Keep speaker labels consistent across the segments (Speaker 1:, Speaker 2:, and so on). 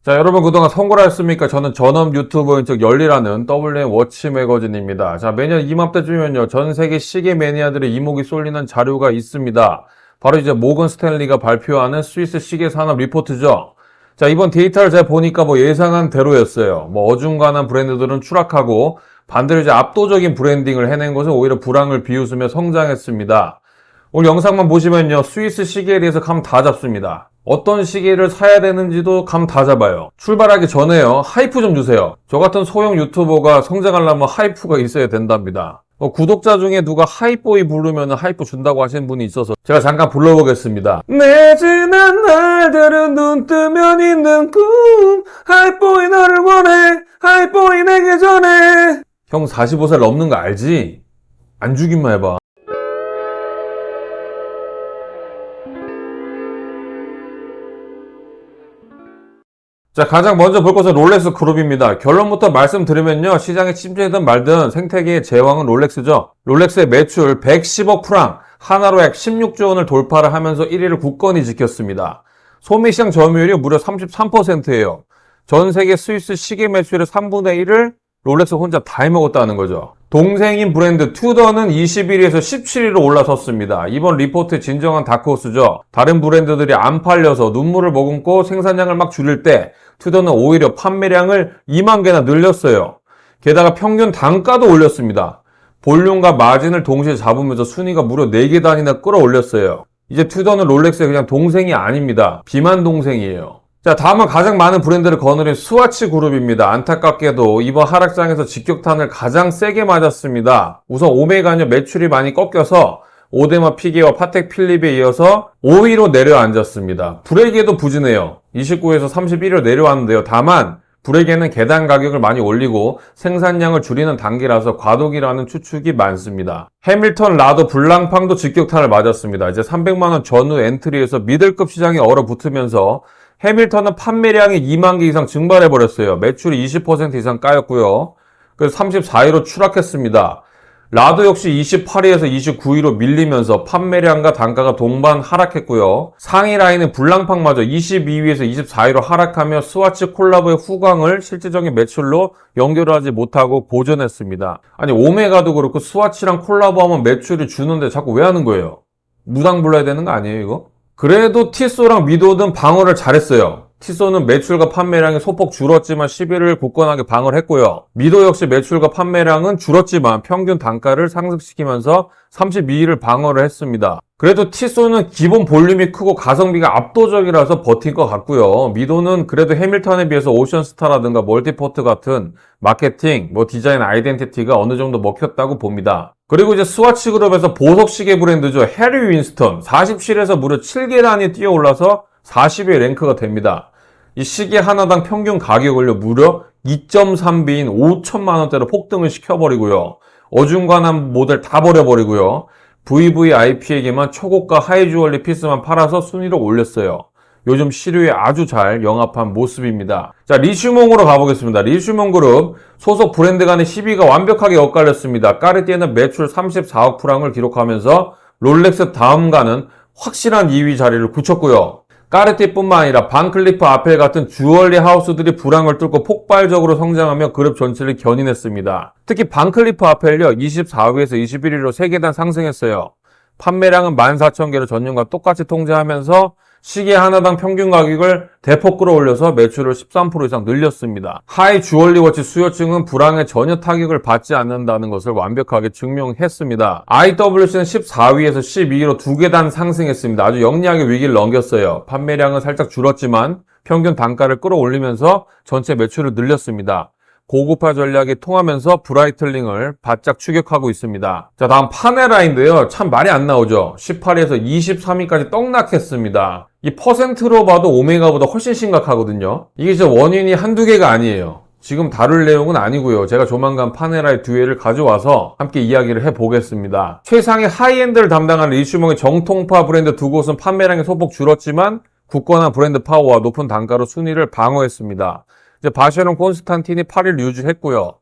Speaker 1: 자, 여러분 그동안 성공을 했습니까? 저는 전업 유튜버인 즉 열리라는 WM 워치 매거진입니다. 자, 매년 이맘때쯤이면요, 전 세계 시계 매니아들의 이목이 쏠리는 자료가 있습니다. 바로 이제 모건 스탠리가 발표하는 스위스 시계 산업 리포트죠. 자, 이번 데이터를 제가 보니까 예상한 대로였어요. 어중간한 브랜드들은 추락하고 반대로 이제 압도적인 브랜딩을 해낸 것은 오히려 불황을 비웃으며 성장했습니다. 오늘 영상만 보시면요, 스위스 시계에 대해서 감 다 잡습니다. 어떤 시계를 사야 되는지도 감 다 잡아요. 출발하기 전에요, 하이프 좀 주세요. 저 같은 소형 유튜버가 성장하려면 하이프가 있어야 된답니다. 구독자 중에 누가 하이보이 부르면 하이프 준다고 하시는 분이 있어서 제가 잠깐 불러보겠습니다. 내 지난 날들은 눈 뜨면 있는 꿈, 하이보이 너를 원해, 하이보이 내게 전해. 형 45살 넘는 거 알지? 안 죽인만 해봐. 자, 가장 먼저 볼 것은 롤렉스 그룹입니다. 결론부터 말씀드리면요, 시장에 침체든 말든 생태계의 제왕은 롤렉스죠. 롤렉스의 매출 110억 프랑, 하나로 약 16조 원을 돌파를 하면서 1위를 굳건히 지켰습니다. 소매시장 점유율이 무려 33%예요. 전 세계 스위스 시계 매출의 3분의 1을 롤렉스 혼자 다 해먹었다는 거죠. 동생인 브랜드 투더는 21위에서 17위로 올라섰습니다. 이번 리포트의 진정한 다크호스죠. 다른 브랜드들이 안 팔려서 눈물을 머금고 생산량을 막 줄일 때 투더는 오히려 판매량을 2만 개나 늘렸어요. 게다가 평균 단가도 올렸습니다. 볼륨과 마진을 동시에 잡으면서 순위가 무려 4개 단위나 끌어올렸어요. 이제 투더는 롤렉스의 그냥 동생이 아닙니다. 비만 동생이에요. 자, 다음은 가장 많은 브랜드를 거느린 스와치 그룹입니다. 안타깝게도 이번 하락장에서 직격탄을 가장 세게 맞았습니다. 우선 오메가는요, 매출이 많이 꺾여서 오데마 피게와 파텍 필립에 이어서 5위로 내려앉았습니다. 브레게도 부진해요. 29에서 31위로 내려왔는데요. 다만 브레게는 계단 가격을 많이 올리고 생산량을 줄이는 단계라서 과도기라는 추측이 많습니다. 해밀턴, 라도, 블랑팡도 직격탄을 맞았습니다. 이제 300만원 전후 엔트리에서 미들급 시장에 얼어붙으면서 해밀턴은 판매량이 2만 개 이상 증발해버렸어요. 매출이 20% 이상 까였고요. 그래서 34위로 추락했습니다. 라도 역시 28위에서 29위로 밀리면서 판매량과 단가가 동반 하락했고요. 상위 라인은 블랑팡마저 22위에서 24위로 하락하며 스와치 콜라보의 후광을 실질적인 매출로 연결하지 못하고 보전했습니다. 아니, 오메가도 그렇고 스와치랑 콜라보하면 매출이 주는데 자꾸 왜 하는 거예요? 무당 불러야 되는 거 아니에요, 이거? 그래도 티쏘랑 미도는 방어를 잘했어요. 티쏘는 매출과 판매량이 소폭 줄었지만 11위를 굳건하게 방어를 했고요. 미도 역시 매출과 판매량은 줄었지만 평균 단가를 상승시키면서 32위를 방어를 했습니다. 그래도 티쏘는 기본 볼륨이 크고 가성비가 압도적이라서 버틴 것 같고요. 미도는 그래도 해밀턴에 비해서 오션스타라든가 멀티포트 같은 마케팅, 디자인 아이덴티티가 어느 정도 먹혔다고 봅니다. 그리고 이제 스와치 그룹에서 보석 시계 브랜드죠. 해리 윈스턴 47에서 무려 7계단이 뛰어올라서 40위에 랭크가 됩니다. 이 시계 하나당 평균 가격을요, 무려 2.3배인 5천만 원대로 폭등을 시켜버리고요. 어중간한 모델 다 버려버리고요. VVIP에게만 초고가 하이주얼리 피스만 팔아서 순위를 올렸어요. 요즘 시류에 아주 잘 영합한 모습입니다. 자, 리슈몽으로 가보겠습니다. 리슈몽 그룹 소속 브랜드 간의 시비가 완벽하게 엇갈렸습니다. 까르띠에는 매출 34억 프랑을 기록하면서 롤렉스 다음가는 확실한 2위 자리를 굳혔고요. 까르띠뿐만 아니라 반클리프 아펠 같은 주얼리 하우스들이 불황을 뚫고 폭발적으로 성장하며 그룹 전체를 견인했습니다. 특히 반클리프 아펠요, 24위에서 21위로 3계단 상승했어요. 판매량은 14,000개를 전년과 똑같이 통제하면서 시계 하나당 평균 가격을 대폭 끌어올려서 매출을 13% 이상 늘렸습니다. 하이 주얼리 워치 수요층은 불황에 전혀 타격을 받지 않는다는 것을 완벽하게 증명했습니다. IWC는 14위에서 12위로 2계단 상승했습니다. 아주 영리하게 위기를 넘겼어요. 판매량은 살짝 줄었지만 평균 단가를 끌어올리면서 전체 매출을 늘렸습니다. 고급화 전략이 통하면서 브라이틀링을 바짝 추격하고 있습니다. 자, 다음 파네라인데요. 참 말이 안 나오죠. 18위에서 23위까지 떡락했습니다. 이 퍼센트로 봐도 오메가보다 훨씬 심각하거든요. 이게 진짜 원인이 한두 개가 아니에요. 지금 다룰 내용은 아니고요. 제가 조만간 파네라의 듀엣을 가져와서 함께 이야기를 해보겠습니다. 최상의 하이엔드를 담당하는 리슈몽의 정통파 브랜드 두 곳은 판매량이 소폭 줄었지만 굳건한 브랜드 파워와 높은 단가로 순위를 방어했습니다. 이제 바쉐론 콘스탄틴이 8위를 유지했고요.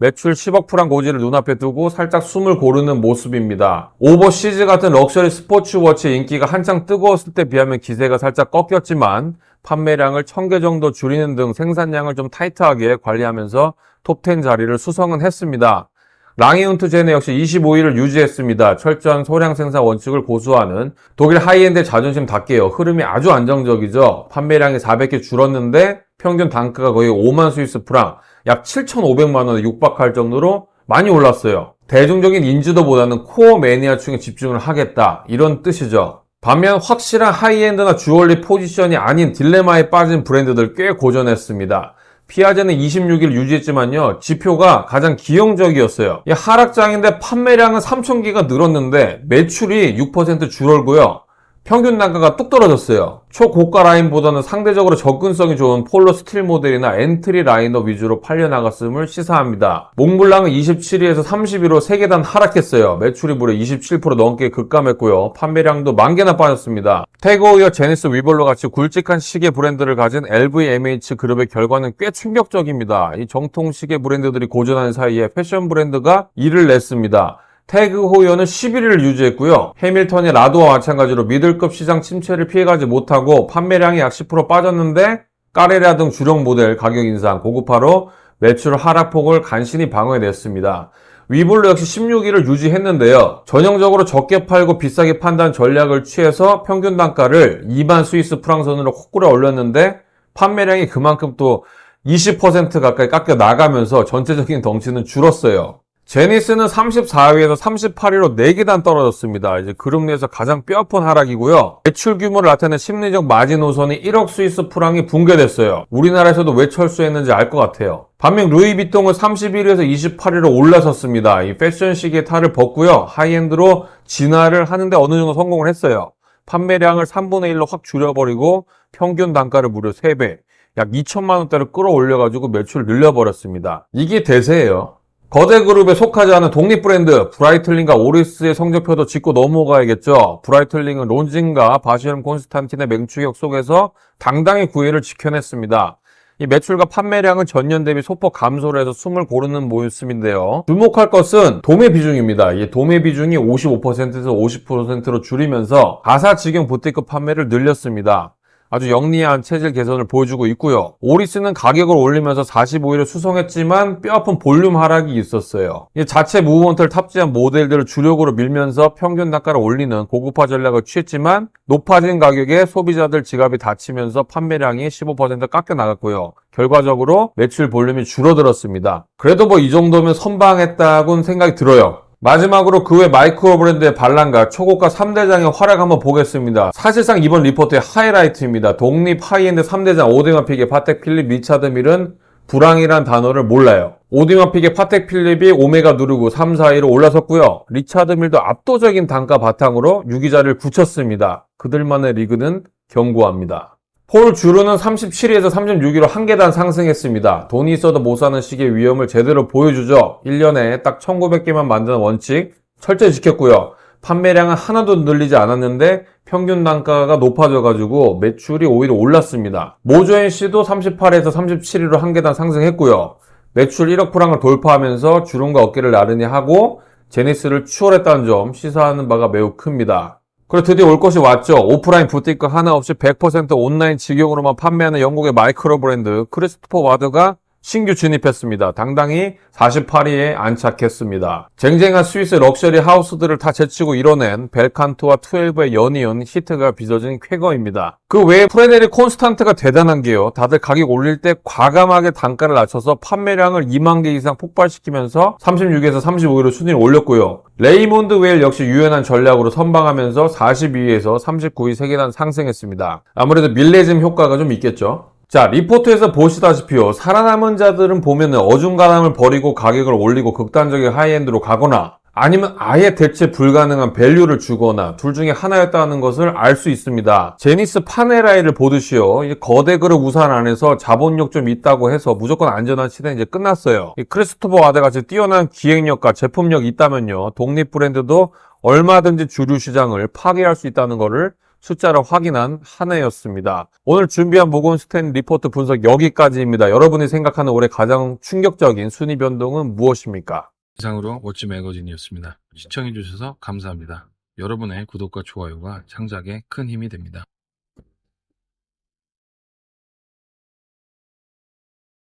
Speaker 1: 매출 10억 프랑 고지를 눈앞에 두고 살짝 숨을 고르는 모습입니다. 오버시즈 같은 럭셔리 스포츠워치의 인기가 한창 뜨거웠을 때 비하면 기세가 살짝 꺾였지만 판매량을 1000개 정도 줄이는 등 생산량을 좀 타이트하게 관리하면서 톱10 자리를 수성은 했습니다. 랑이운트 제네 역시 25위를 유지했습니다. 철저한 소량 생산 원칙을 고수하는 독일 하이엔드의 자존심답게요. 흐름이 아주 안정적이죠. 판매량이 400개 줄었는데 평균 단가가 거의 5만 스위스 프랑, 약 7,500만 원에 육박할 정도로 많이 올랐어요. 대중적인 인지도보다는 코어 매니아층에 집중을 하겠다, 이런 뜻이죠. 반면 확실한 하이엔드나 주얼리 포지션이 아닌 딜레마에 빠진 브랜드들 꽤 고전했습니다. 피아제는 26일 유지했지만요, 지표가 가장 기형적이었어요. 하락장인데 판매량은 3,000개가 늘었는데 매출이 6% 줄었고요. 평균 단가가 뚝 떨어졌어요. 초고가 라인보다는 상대적으로 접근성이 좋은 폴로 스틸 모델이나 엔트리 라인업 위주로 팔려나갔음을 시사합니다. 몽블랑은 27위에서 30위로 3계단 하락했어요. 매출이 무려 27% 넘게 급감했고요. 판매량도 10,000개나 빠졌습니다. 태그에 이어 제니스, 위볼로 같이 굵직한 시계 브랜드를 가진 LVMH 그룹의 결과는 꽤 충격적입니다. 이 정통 시계 브랜드들이 고전하는 사이에 패션 브랜드가 이를 냈습니다. 태그 호이어는 11위를 유지했고요. 해밀턴의 라도와 마찬가지로 미들급 시장 침체를 피해가지 못하고 판매량이 약 10% 빠졌는데 까레라 등 주력 모델 가격 인상, 고급화로 매출 하락폭을 간신히 방어해냈습니다. 위볼로 역시 16위를 유지했는데요. 전형적으로 적게 팔고 비싸게 판다는 전략을 취해서 평균 단가를 2만 스위스 프랑 선으로 코꾸려 올렸는데 판매량이 그만큼 또 20% 가까이 깎여 나가면서 전체적인 덩치는 줄었어요. 제니스는 34위에서 38위로 4계단 떨어졌습니다. 이제 그룹 내에서 가장 뼈아픈 하락이고요. 매출 규모를 나타낸 심리적 마지노선이 1억 스위스 프랑이 붕괴됐어요. 우리나라에서도 왜 철수했는지 알 것 같아요. 반면 루이비통은 31위에서 28위로 올라섰습니다. 이 패션 시기의 탈을 벗고요. 하이엔드로 진화를 하는데 어느 정도 성공을 했어요. 판매량을 3분의 1로 확 줄여버리고 평균 단가를 무려 3배, 약 2천만 원대로 끌어올려가지고 매출을 늘려버렸습니다. 이게 대세예요. 거대 그룹에 속하지 않은 독립 브랜드 브라이틀링과 오리스의 성적표도 짚고 넘어가야겠죠. 브라이틀링은 론진과 바시름 콘스탄틴의 맹추격 속에서 당당히 9위를 지켜냈습니다. 이 매출과 판매량은 전년 대비 소폭 감소를 해서 숨을 고르는 모습인데요. 주목할 것은 도매 비중입니다. 이 도매 비중이 55%에서 50%로 줄이면서 가사 직영 부티크 판매를 늘렸습니다. 아주 영리한 체질 개선을 보여주고 있고요. 오리스는 가격을 올리면서 45위를 수성했지만 뼈아픈 볼륨 하락이 있었어요. 자체 무브먼트를 탑재한 모델들을 주력으로 밀면서 평균 단가를 올리는 고급화 전략을 취했지만 높아진 가격에 소비자들 지갑이 다치면서 판매량이 15% 깎여 나갔고요. 결과적으로 매출 볼륨이 줄어들었습니다. 그래도 뭐 이 정도면 선방했다고는 생각이 들어요. 마지막으로 그 외 마이크로 브랜드의 반란과 초고가 3대장의 활약 한번 보겠습니다. 사실상 이번 리포트의 하이라이트입니다. 독립 하이엔드 3대장 오디마픽의 파텍 필립, 리차드 밀은 불황이란 단어를 몰라요. 오디마픽의 파텍 필립이 오메가 누르고 3, 4위로 올라섰고요. 리차드 밀도 압도적인 단가 바탕으로 6위 자리를 굳혔습니다. 그들만의 리그는 견고합니다. 폴 주르는 37위에서 36위로 한 계단 상승했습니다. 돈이 있어도 못 사는 시기의 위험을 제대로 보여주죠. 1년에 딱 1900개만 만드는 원칙 철저히 지켰고요. 판매량은 하나도 늘리지 않았는데 평균 단가가 높아져가지고 매출이 오히려 올랐습니다. 모조엔 씨도 38에서 37위로 한 계단 상승했고요. 매출 1억 프랑을 돌파하면서 주름과 어깨를 나란히 하고 제니스를 추월했다는 점 시사하는 바가 매우 큽니다. 그리고 드디어 올 것이 왔죠. 오프라인 부티크 하나 없이 100% 온라인 직영으로만 판매하는 영국의 마이크로 브랜드 크리스토퍼 와드가 신규 진입했습니다. 당당히 48위에 안착했습니다. 쟁쟁한 스위스 럭셔리 하우스들을 다 제치고 이뤄낸 벨칸토와 12의 연이은 히트가 빚어진 쾌거입니다. 그 외에 프레네리 콘스탄트가 대단한 게요. 다들 가격 올릴 때 과감하게 단가를 낮춰서 판매량을 2만 개 이상 폭발시키면서 36에서 35위로 순위를 올렸고요. 레이몬드 웨일 역시 유연한 전략으로 선방하면서 42위에서 39위 3계단 상승했습니다. 아무래도 밀레즘 효과가 좀 있겠죠. 자, 리포트에서 보시다시피요. 살아남은 자들은 보면은 어중간함을 버리고 가격을 올리고 극단적인 하이엔드로 가거나 아니면 아예 대체 불가능한 밸류를 주거나 둘 중에 하나였다는 것을 알 수 있습니다. 제니스 파네라이를 보듯이요. 이제 거대 그룹 우산 안에서 자본력 좀 있다고 해서 무조건 안전한 시대는 이제 끝났어요. 이 크리스토퍼 와드 같이 뛰어난 기획력과 제품력이 있다면요. 독립 브랜드도 얼마든지 주류 시장을 파괴할 수 있다는 것을 숫자를 확인한 한 해였습니다. 오늘 준비한 모건스탠리 리포트 분석 여기까지입니다. 여러분이 생각하는 올해 가장 충격적인 순위 변동은 무엇입니까?
Speaker 2: 이상으로 워치 매거진이었습니다. 시청해주셔서 감사합니다. 여러분의 구독과 좋아요가 창작에 큰 힘이 됩니다.